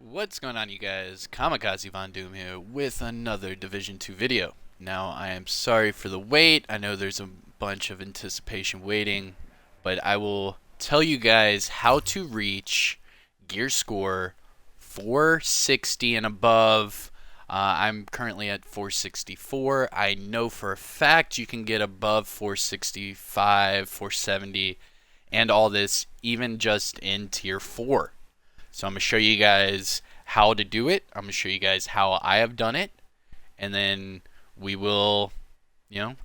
What's going on, you guys? Kamikazevondoom here with another Division 2 video. Now, I am sorry for the wait. I know there's a bunch of anticipation waiting, but I will tell you guys how to reach gear score 460 and above. I'm currently at 464. I know for a fact you can get above 465, 470, and all this even just in tier 4. So I'm going to show you guys how to do it. I'm going to show you guys how I have done it. And then we will,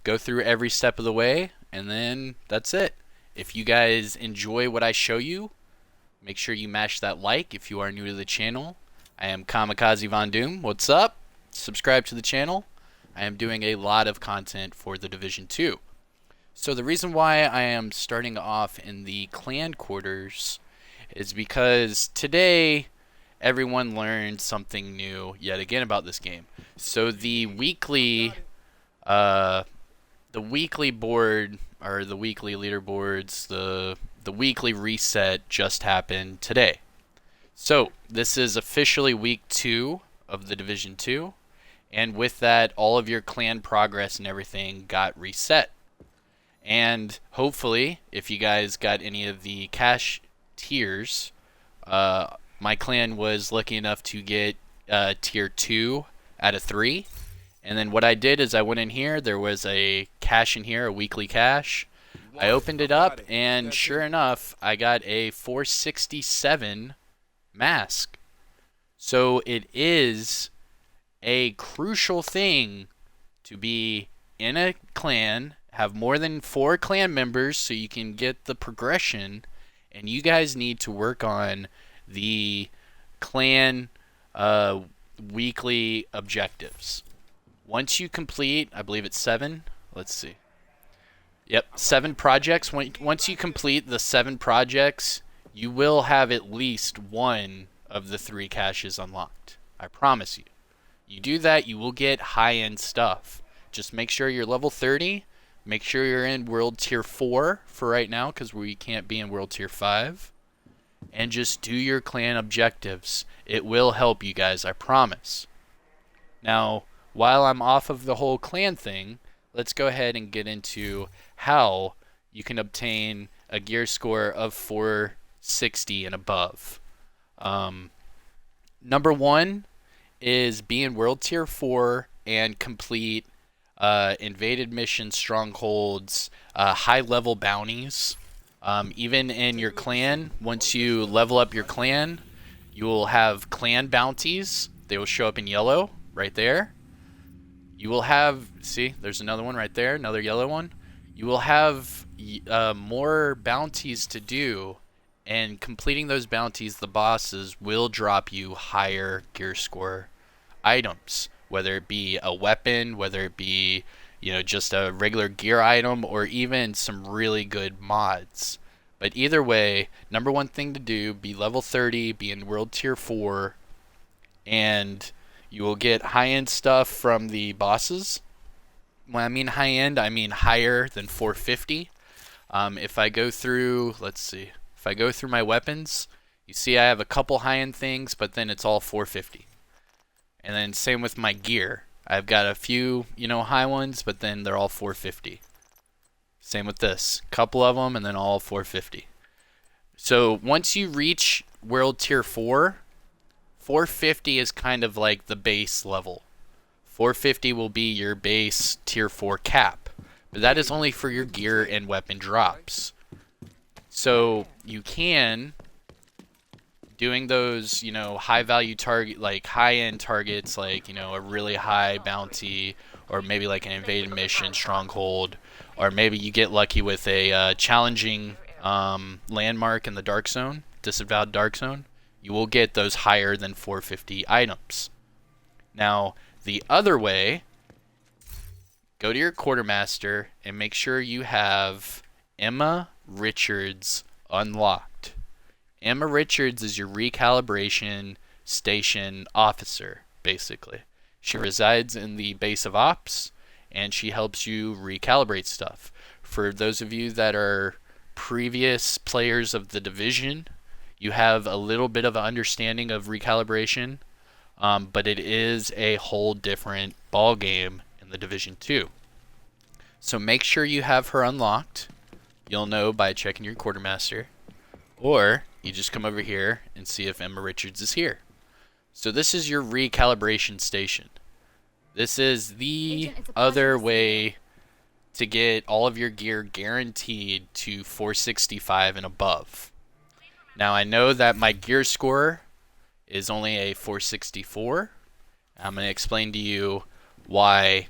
go through every step of the way. And then that's it. If you guys enjoy what I show you, make sure you mash that like if you are new to the channel. I am Kamikazevondoom. What's up? Subscribe to the channel. I am doing a lot of content for the Division 2. So the reason why I am starting off in the clan quarters is because today everyone learned something new yet again about this game. So the weekly board, or the weekly leaderboards, the weekly reset just happened today. So this is officially week 2 of the Division 2, and with that all of your clan progress and everything got reset. And hopefully if you guys got any of the cash tiers, my clan was lucky enough to get tier 2 out of 3. And then what I did is I went in here, there was a cache in here, a weekly cache. I opened it up, and sure enough I got a 467 mask. So it is a crucial thing to be in a clan, have more than 4 clan members so you can get the progression. And you guys need to work on the clan weekly objectives. Once you complete, I believe it's 7. Let's see. Yep, 7 projects. Once you complete the 7 projects, you will have at least one of the 3 caches unlocked. I promise you. You do that, you will get high-end stuff. Just make sure you're level 30. Make sure you're in World Tier 4 for right now, because we can't be in World Tier 5. And just do your clan objectives. It will help you guys, I promise. Now, while I'm off of the whole clan thing, let's go ahead and get into how you can obtain a gear score of 460 and above. Number 1 is be in World Tier 4 and complete invaded mission strongholds, high-level bounties. Even in your clan, once you level up your clan, you will have clan bounties. They will show up in yellow right there. You will have, see, there's another one right there, another yellow one. You will have more bounties to do, and completing those bounties, the bosses will drop you higher gear score items. Whether it be a weapon, whether it be, just a regular gear item, or even some really good mods. But either way, number 1 thing to do, be level 30, be in World Tier 4, and you will get high-end stuff from the bosses. When I mean high-end, I mean higher than 450. If I go through, let's see, if I go through my weapons, you see I have a couple high-end things, but then it's all 450. And then same with my gear. I've got a few, high ones, but then they're all 450. Same with this. Couple of them, and then all 450. So once you reach World Tier 4, 450 is kind of like the base level. 450 will be your base Tier 4 cap. But that is only for your gear and weapon drops. So you can, doing those, high value target, like high end targets, like, a really high bounty, or maybe like an invaded mission stronghold, or maybe you get lucky with a challenging landmark in the dark zone, disavowed dark zone, you will get those higher than 450 items. Now, the other way, go to your quartermaster and make sure you have Emma Richards unlocked. Emma Richards is your recalibration station officer, basically. She resides in the base of ops, and she helps you recalibrate stuff. For those of you that are previous players of the Division, you have a little bit of an understanding of recalibration, but it is a whole different ball game in the Division 2. So make sure you have her unlocked. You'll know by checking your quartermaster, or you just come over here and see if Emma Richards is here. So this is your recalibration station. This is the other way to get all of your gear guaranteed to 465 and above. Now I know that my gear score is only a 464. I'm going to explain to you why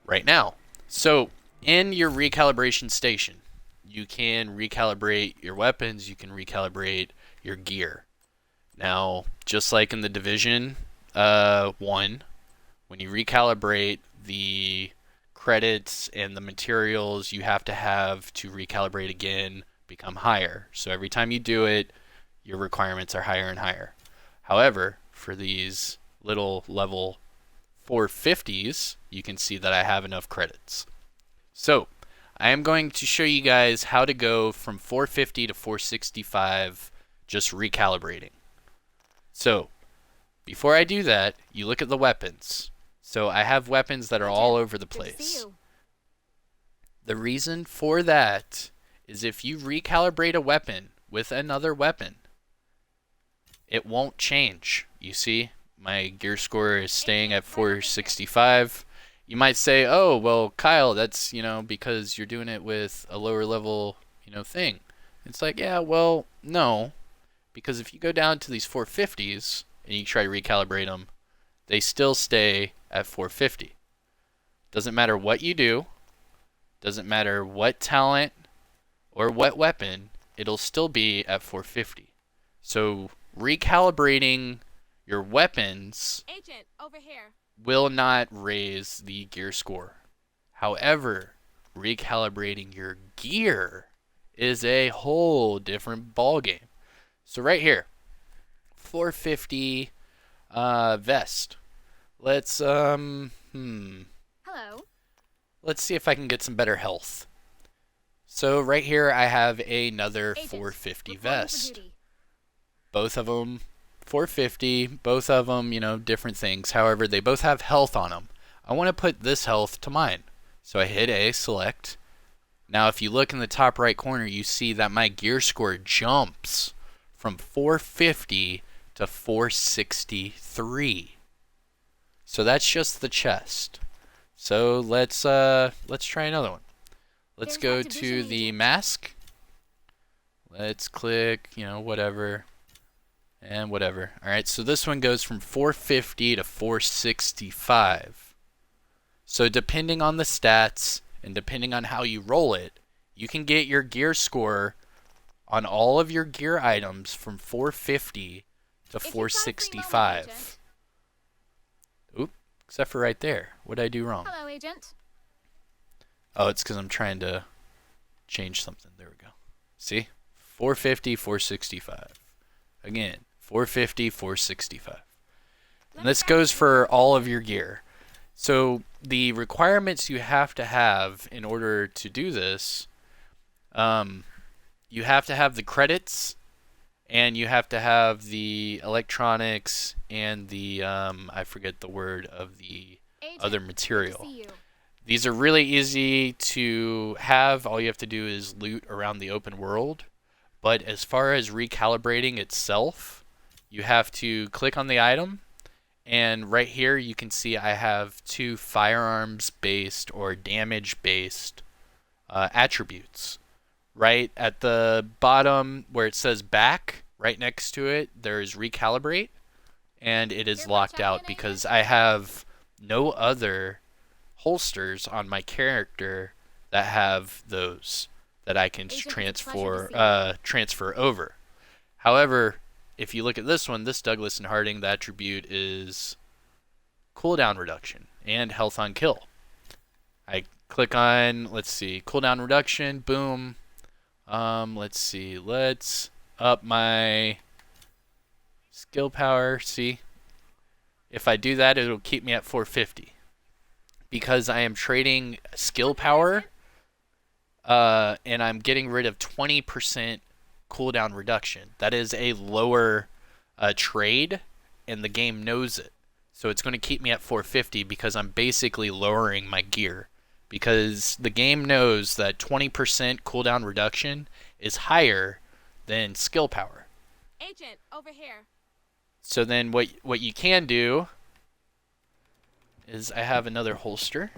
right now. So in your recalibration station, you can recalibrate your weapons, you can recalibrate your gear. Now, just like in the Division 1, when you recalibrate, the credits and the materials you have to recalibrate again become higher. So every time you do it, your requirements are higher and higher. However, for these little level 450s, you can see that I have enough credits. So I am going to show you guys how to go from 450 to 465 just recalibrating. So before I do that, you look at the weapons. So I have weapons that are all over the place. The reason for that is if you recalibrate a weapon with another weapon, it won't change. You see, my gear score is staying at 465. You might say, oh, well, Kyle, that's, because you're doing it with a lower level, thing. It's like, yeah, well, no. Because if you go down to these 450s and you try to recalibrate them, they still stay at 450. Doesn't matter what you do. Doesn't matter what talent or what weapon. It'll still be at 450. So recalibrating your weapons Agent, over here. will not raise the gear score. However, recalibrating your gear is a whole different ball game. So right here, 450 vest. Let's Hello. Let's see if I can get some better health. So right here I have another Agent, 450 reporting for vest. duty. Both of them 450, both of them, different things. However, they both have health on them. I want to put this health to mine. So I hit A, select. Now if you look in the top right corner, you see that my gear score jumps from 450 to 463. So that's just the chest. So let's try another one. Let's go to the mask. Let's click, whatever. And whatever. Alright, so this one goes from 450 to 465. So depending on the stats and depending on how you roll it, you can get your gear score on all of your gear items from 450 to 465. Oop, except for right there. What did I do wrong? Hello, Agent. Oh, it's because I'm trying to change something. There we go. See? 450, 465. Again, 450, 465. And this goes for all of your gear. So the requirements you have to have in order to do this, you have to have the credits, and you have to have the electronics and the, I forget the word of the Agent, other good to material. see you. These are really easy to have. All you have to do is loot around the open world. But as far as recalibrating itself, you have to click on the item, and right here you can see I have 2 firearms-based or damage-based attributes. Right at the bottom where it says back, right next to it, there's recalibrate, and it is locked out because I have no other holsters on my character that have those that I can transfer over. However, if you look at this one, this Douglas and Harding, the attribute is cooldown reduction and health on kill. I click on, let's see, cooldown reduction, boom. Let's see, let's up my skill power. See, if I do that, it'll keep me at 450 because I am trading skill power. And I'm getting rid of 20% cooldown reduction. That is a lower trade, and the game knows it. So it's going to keep me at 450 because I'm basically lowering my gear. Because the game knows that 20% cooldown reduction is higher than skill power. Agent, over here. So then what you can do is I have another holster.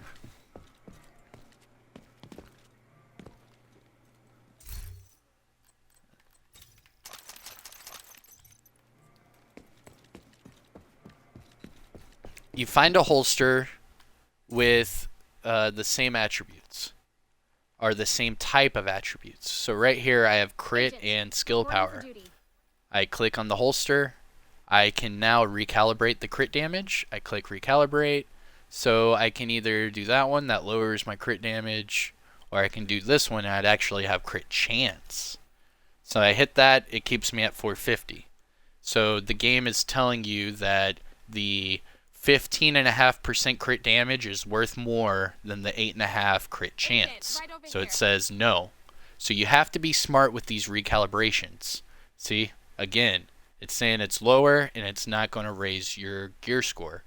You find a holster with the same attributes, or the same type of attributes. So right here I have crit and skill power. I click on the holster. I can now recalibrate the crit damage. I click recalibrate. So I can either do that one that lowers my crit damage, or I can do this one and I'd actually have crit chance. So I hit that, it keeps me at 450. So the game is telling you that the 15.5% crit damage is worth more than the 8.5 crit chance. So it says no. So you have to be smart with these recalibrations. See, again, it's saying it's lower and it's not going to raise your gear score.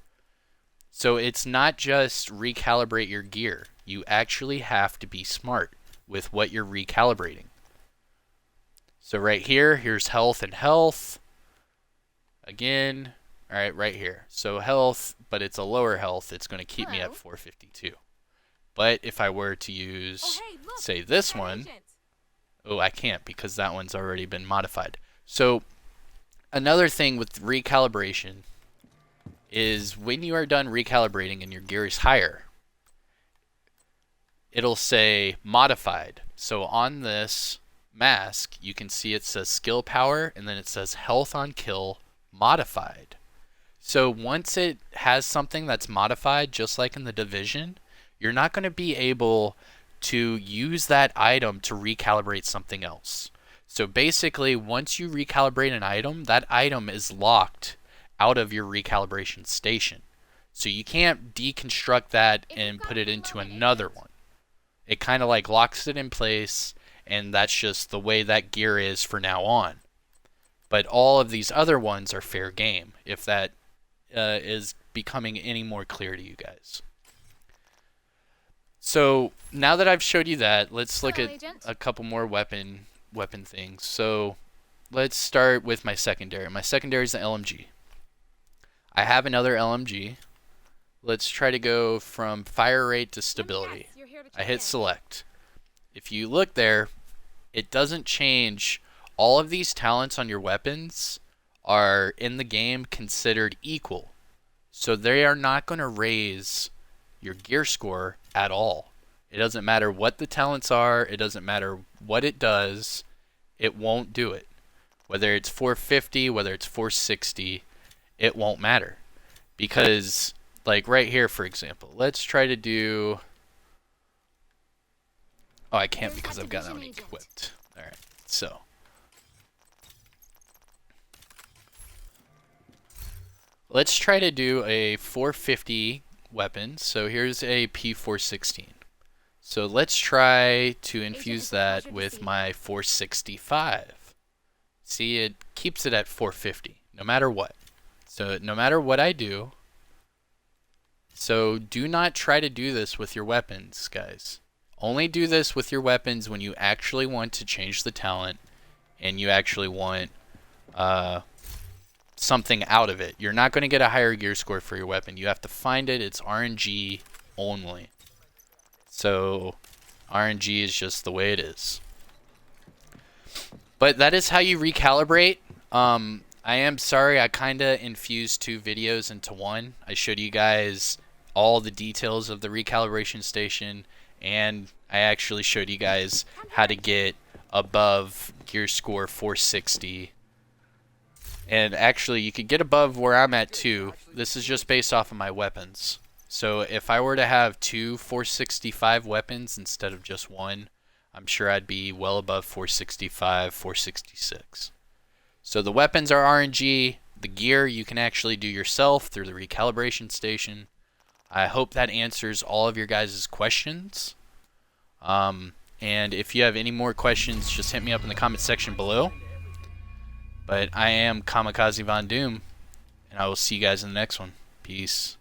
So it's not just recalibrate your gear. You actually have to be smart with what you're recalibrating. So right here, here's health and health. Again, all right, right here. So health, but it's a lower health. It's going to keep me at 452. But if I were to use, say, this one, oh, I can't because that one's already been modified. So another thing with recalibration is when you are done recalibrating and your gear is higher, it'll say modified. So on this mask, you can see it says skill power, and then it says health on kill modified. So once it has something that's modified, just like in the Division, you're not going to be able to use that item to recalibrate something else. So basically, once you recalibrate an item, that item is locked out of your recalibration station. So you can't deconstruct that and put it into another one. It kind of like locks it in place, and that's just the way that gear is for now on. But all of these other ones are fair game, if that is becoming any more clear to you guys. So now that I've showed you that, let's look at a couple more weapon things. So let's start with my secondary. My secondary is the LMG. I have another LMG. Let's try to go from fire rate to stability. I hit select. If you look there, it doesn't change. All of these talents on your weapons are in the game considered equal. So they are not going to raise your gear score at all. It doesn't matter what the talents are. It doesn't matter what it does. It won't do it. Whether it's 450, whether it's 460, it won't matter. Because, like right here, for example, let's try to do... Oh, I can't because I've got that one equipped. Alright, so... let's try to do a 450 weapon. So here's a P416. So let's try to infuse that with my 465. See, it keeps it at 450, no matter what. So no matter what I do, so do not try to do this with your weapons, guys. Only do this with your weapons when you actually want to change the talent and you actually want something out of it. You're not going to get a higher gear score for your weapon. You have to find it. It's RNG only. So RNG is just the way it is. But that is how you recalibrate. I am sorry I kind of infused two videos into one. I showed you guys all the details of the recalibration station, and I actually showed you guys how to get above gear score 460. And actually, you could get above where I'm at too. This is just based off of my weapons. So if I were to have two 465 weapons instead of just one, I'm sure I'd be well above 465, 466. So the weapons are RNG. The gear you can actually do yourself through the recalibration station. I hope that answers all of your guys' questions. And if you have any more questions, just hit me up in the comment section below. But I am Kamikazevondoom, and I will see you guys in the next one. Peace.